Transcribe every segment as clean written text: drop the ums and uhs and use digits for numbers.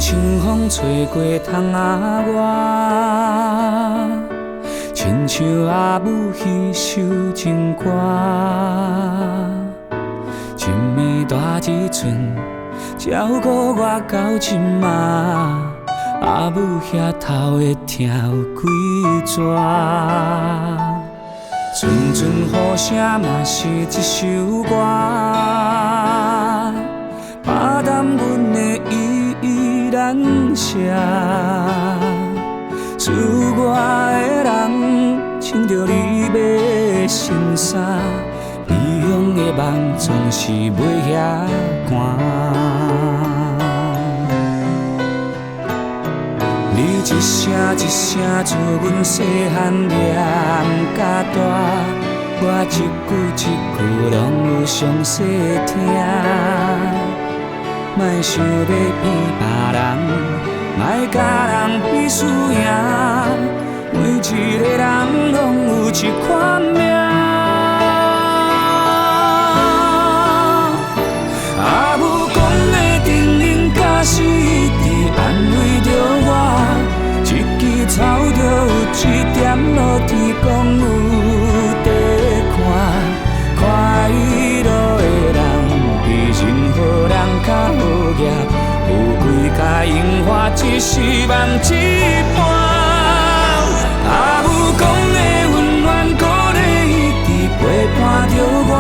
像风吹过窗仔外，亲像阿母彼首情歌。一暝大日春，照顾我到今仔，阿母额头的疼有几逝。阵阵雨声嘛是一首歌，把担阮的依依难舍。厝外的人穿着你买的新衫，异乡的梦总是袂遐寒。你一声一声自阮细汉念甲大，我一句一句拢有详细听。莫想要骗别人，莫甲人比输赢，每一个人拢有一款命。阿母讲的叮咛甲是一直安慰着我，一支草就有一点落地讲有地看，快乐的人比任何人较好业，有几甲樱花只是梦一半。阿母讲的温暖鼓励一直陪伴着我，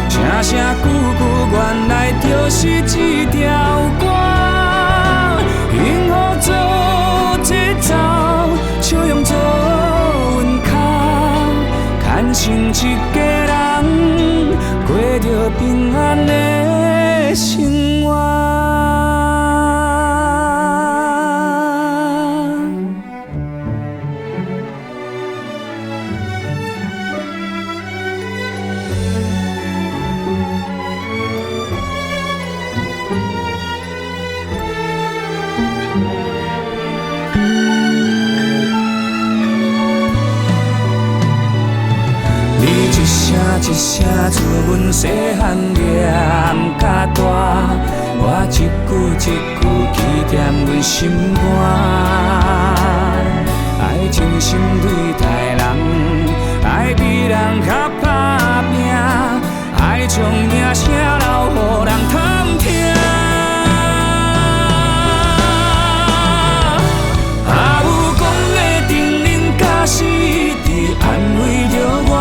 声声句句原来就是一条歌。幸福做节奏，笑容做阮脚，牵成一家人，过着平安的生活。一声自阮细汉念甲大，我一句一句记在阮心肝。爱真心对待人，爱比人较打拼，爱将名声留予人通听。阿母讲的叮咛甲是一直安慰着我，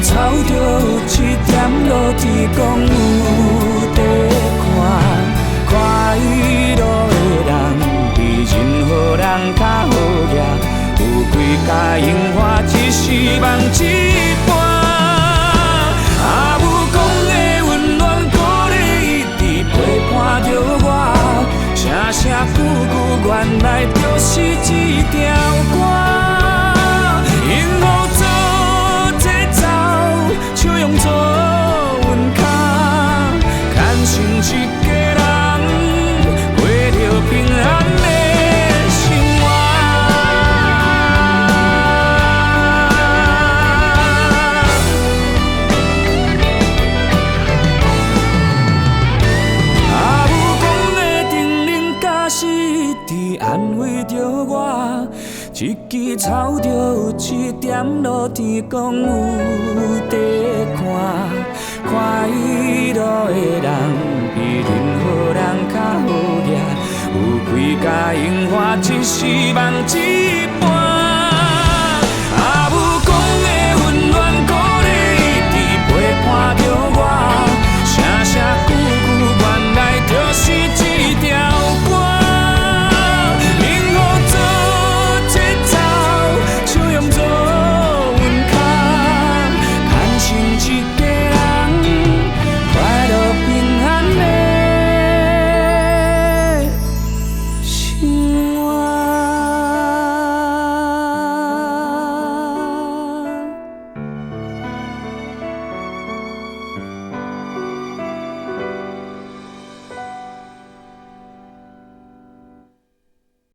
草就有一点落地讲有地看，快乐的人比任何人较好业，有几甲樱花只是梦一半。阿母讲的温暖鼓励一直陪伴着我，声声句句原来就是一条歌。笑容做阮脚，牵成一家人，过着平安的生活。阿母讲的叮咛甲是一直安慰着我，一支草就有一点落地讲有地看，快乐的人比任何人较好业，有几甲樱花只是梦一